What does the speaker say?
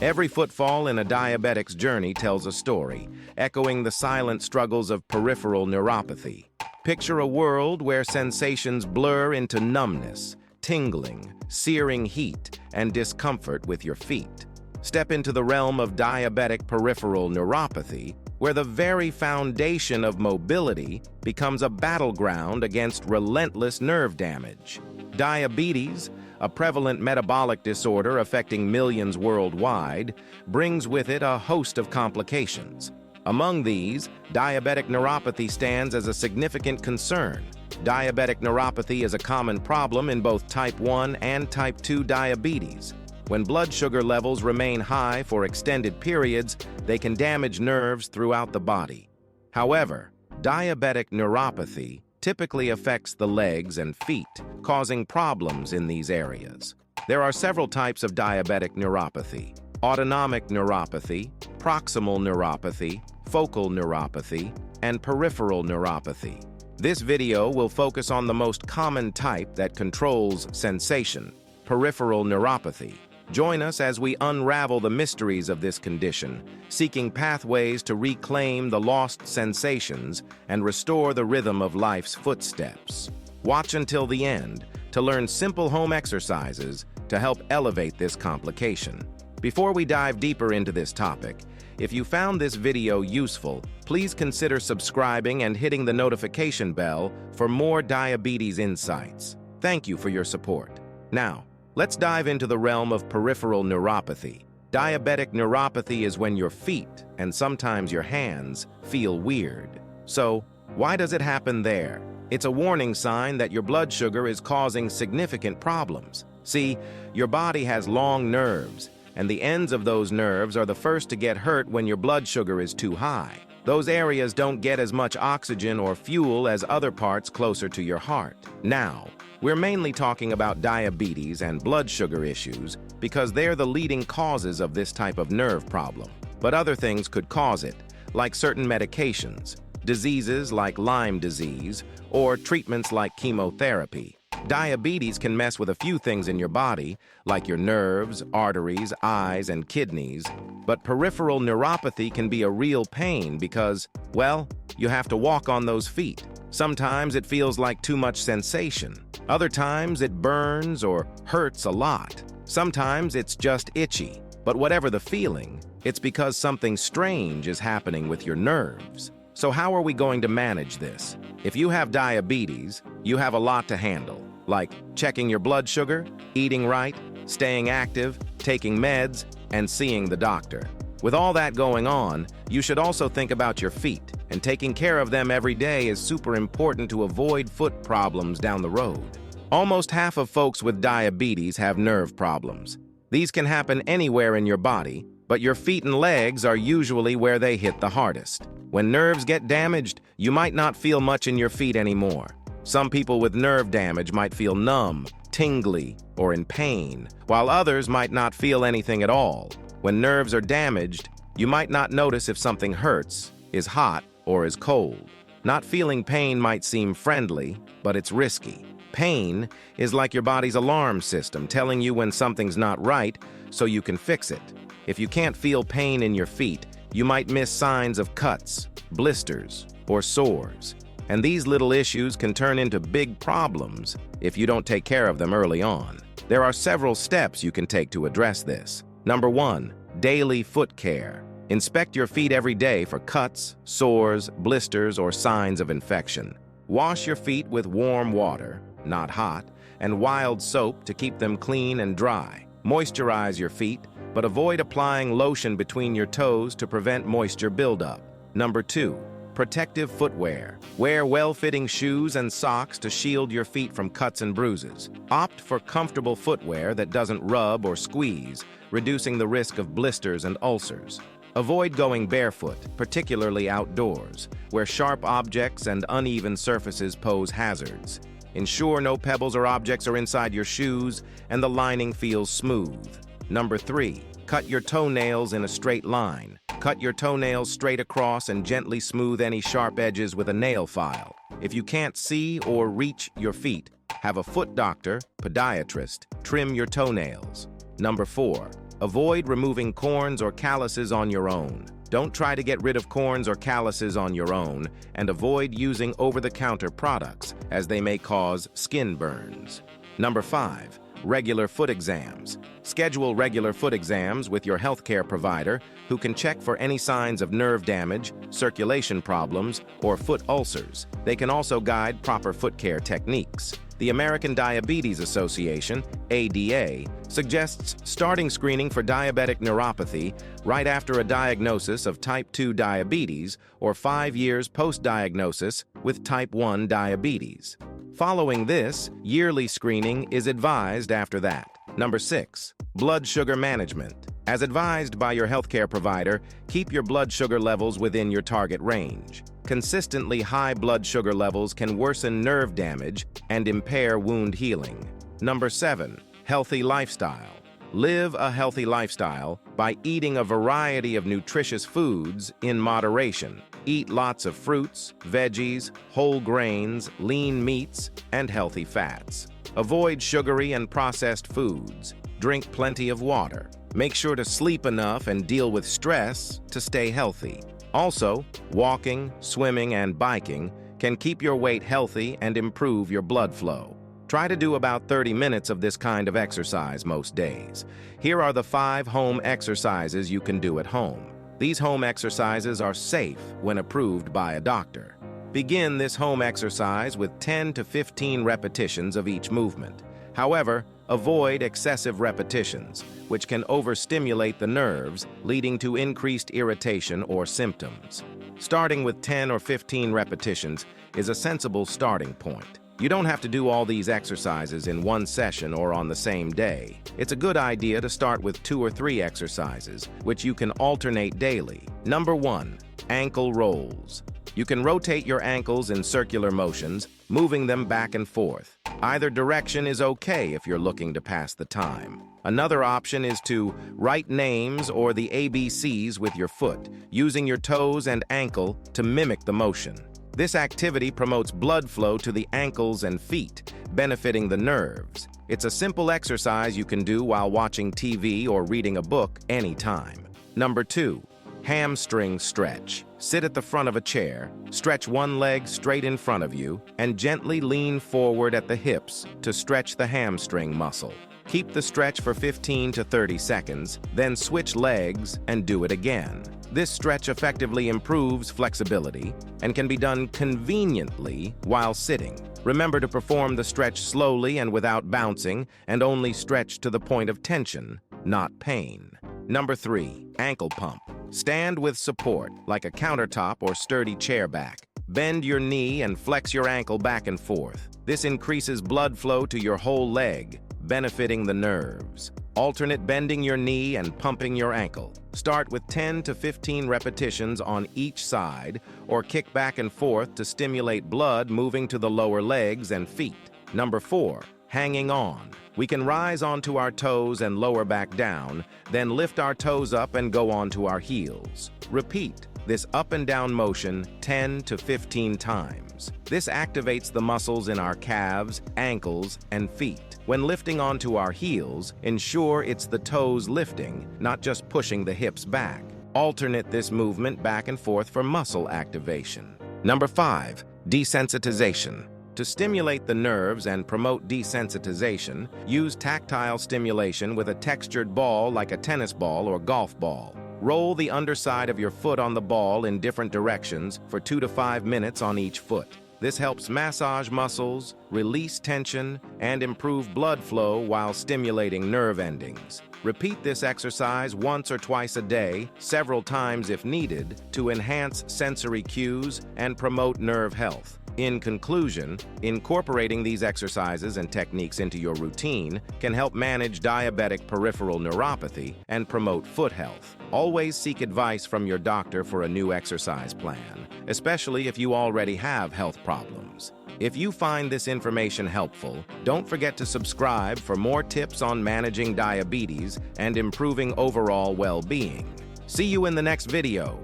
Every footfall in a diabetic's journey tells a story, echoing the silent struggles of peripheral neuropathy. Picture a world where sensations blur into numbness, tingling, searing heat, and discomfort with your feet. Step into the realm of diabetic peripheral neuropathy, where the very foundation of mobility becomes a battleground against relentless nerve damage. Diabetes, a prevalent metabolic disorder affecting millions worldwide, brings with it a host of complications. Among these, diabetic neuropathy stands as a significant concern. Diabetic neuropathy is a common problem in both type 1 and type 2 diabetes. When blood sugar levels remain high for extended periods, they can damage nerves throughout the body. However, diabetic neuropathy typically affects the legs and feet, causing problems in these areas. There are several types of diabetic neuropathy: autonomic neuropathy, proximal neuropathy, focal neuropathy, and peripheral neuropathy. This video will focus on the most common type that controls sensation, peripheral neuropathy. Join us as we unravel the mysteries of this condition, seeking pathways to reclaim the lost sensations and restore the rhythm of life's footsteps. Watch until the end to learn simple home exercises to help elevate this complication. Before we dive deeper into this topic, if you found this video useful, please consider subscribing and hitting the notification bell for more diabetes insights. Thank you for your support. Now, let's dive into the realm of peripheral neuropathy. Diabetic neuropathy is when your feet, and sometimes your hands, feel weird. So, why does it happen there? It's a warning sign that your blood sugar is causing significant problems. See, your body has long nerves, and the ends of those nerves are the first to get hurt when your blood sugar is too high. Those areas don't get as much oxygen or fuel as other parts closer to your heart. Now, we're mainly talking about diabetes and blood sugar issues because they're the leading causes of this type of nerve problem. But other things could cause it, like certain medications, diseases like Lyme disease, or treatments like chemotherapy. Diabetes can mess with a few things in your body, like your nerves, arteries, eyes, and kidneys. But peripheral neuropathy can be a real pain because, well, you have to walk on those feet. Sometimes it feels like too much sensation. Other times it burns or hurts a lot. Sometimes it's just itchy. But whatever the feeling, it's because something strange is happening with your nerves. So how are we going to manage this? If you have diabetes, you have a lot to handle, like checking your blood sugar, eating right, staying active, taking meds, and seeing the doctor. With all that going on, you should also think about your feet, and taking care of them every day is super important to avoid foot problems down the road. Almost half of folks with diabetes have nerve problems. These can happen anywhere in your body, but your feet and legs are usually where they hit the hardest. When nerves get damaged, you might not feel much in your feet anymore. Some people with nerve damage might feel numb, tingly, or in pain, while others might not feel anything at all. When nerves are damaged, you might not notice if something hurts, is hot, or is cold. Not feeling pain might seem friendly, but it's risky. Pain is like your body's alarm system telling you when something's not right so you can fix it. If you can't feel pain in your feet, you might miss signs of cuts, blisters, or sores. And these little issues can turn into big problems if you don't take care of them early on. There are several steps you can take to address this. Number 1, daily foot care. Inspect your feet every day for cuts, sores, blisters, or signs of infection. Wash your feet with warm water, not hot, and mild soap to keep them clean and dry. Moisturize your feet, but avoid applying lotion between your toes to prevent moisture buildup. Number 2, protective footwear. Wear well-fitting shoes and socks to shield your feet from cuts and bruises. Opt for comfortable footwear that doesn't rub or squeeze, reducing the risk of blisters and ulcers. Avoid going barefoot, particularly outdoors, where sharp objects and uneven surfaces pose hazards. Ensure no pebbles or objects are inside your shoes and the lining feels smooth. Number 3, cut your toenails in a straight line. Cut your toenails straight across and gently smooth any sharp edges with a nail file. If you can't see or reach your feet, have a foot doctor, podiatrist, trim your toenails. Number 4, Avoid removing corns or calluses on your own. Don't try to get rid of corns or calluses on your own, and avoid using over-the-counter products, as they may cause skin burns. Number 5. Regular foot exams. Schedule regular foot exams with your healthcare provider, who can check for any signs of nerve damage, circulation problems, or foot ulcers. They can also guide proper foot care techniques. The American Diabetes Association, ADA, suggests starting screening for diabetic neuropathy right after a diagnosis of type 2 diabetes or 5 years post-diagnosis with type 1 diabetes. Following this, yearly screening is advised after that. Number 6. Blood sugar management. As advised by your healthcare provider, keep your blood sugar levels within your target range. Consistently high blood sugar levels can worsen nerve damage and impair wound healing. Number 7. Healthy lifestyle. Live a healthy lifestyle by eating a variety of nutritious foods in moderation. Eat lots of fruits, veggies, whole grains, lean meats, and healthy fats. Avoid sugary and processed foods. Drink plenty of water. Make sure to sleep enough and deal with stress to stay healthy. Also, walking, swimming, and biking can keep your weight healthy and improve your blood flow. Try to do about 30 minutes of this kind of exercise most days. Here are the 5 home exercises you can do at home. These home exercises are safe when approved by a doctor. Begin this home exercise with 10 to 15 repetitions of each movement. However, avoid excessive repetitions, which can overstimulate the nerves, leading to increased irritation or symptoms. Starting with 10 or 15 repetitions is a sensible starting point. You don't have to do all these exercises in one session or on the same day. It's a good idea to start with 2 or 3 exercises, which you can alternate daily. Number 1. Ankle rolls. You can rotate your ankles in circular motions, moving them back and forth. Either direction is okay if you're looking to pass the time. Another option is to write names or the ABCs with your foot, using your toes and ankle to mimic the motion. This activity promotes blood flow to the ankles and feet, benefiting the nerves. It's a simple exercise you can do while watching TV or reading a book anytime. Number 2. Hamstring stretch. Sit at the front of a chair, stretch one leg straight in front of you, and gently lean forward at the hips to stretch the hamstring muscle. Keep the stretch for 15 to 30 seconds, then switch legs and do it again. This stretch effectively improves flexibility and can be done conveniently while sitting. Remember to perform the stretch slowly and without bouncing, and only stretch to the point of tension, not pain. Number 3. Ankle pump. Stand with support, like a countertop or sturdy chair back. Bend your knee and flex your ankle back and forth. This increases blood flow to your whole leg, benefiting the nerves. Alternate bending your knee and pumping your ankle. Start with 10 to 15 repetitions on each side, or kick back and forth to stimulate blood moving to the lower legs and feet. Number 4. Hanging on. We can rise onto our toes and lower back down, then lift our toes up and go onto our heels. Repeat this up and down motion 10 to 15 times. This activates the muscles in our calves, ankles, and feet. When lifting onto our heels, ensure it's the toes lifting, not just pushing the hips back. Alternate this movement back and forth for muscle activation. Number 5. Desensitization. To stimulate the nerves and promote desensitization, use tactile stimulation with a textured ball like a tennis ball or golf ball. Roll the underside of your foot on the ball in different directions for 2 to 5 minutes on each foot. This helps massage muscles, release tension, and improve blood flow while stimulating nerve endings. Repeat this exercise once or twice a day, several times if needed, to enhance sensory cues and promote nerve health. In conclusion, incorporating these exercises and techniques into your routine can help manage diabetic peripheral neuropathy and promote foot health. Always seek advice from your doctor for a new exercise plan, especially if you already have health problems. If you find this information helpful, don't forget to subscribe for more tips on managing diabetes and improving overall well-being. See you in the next video.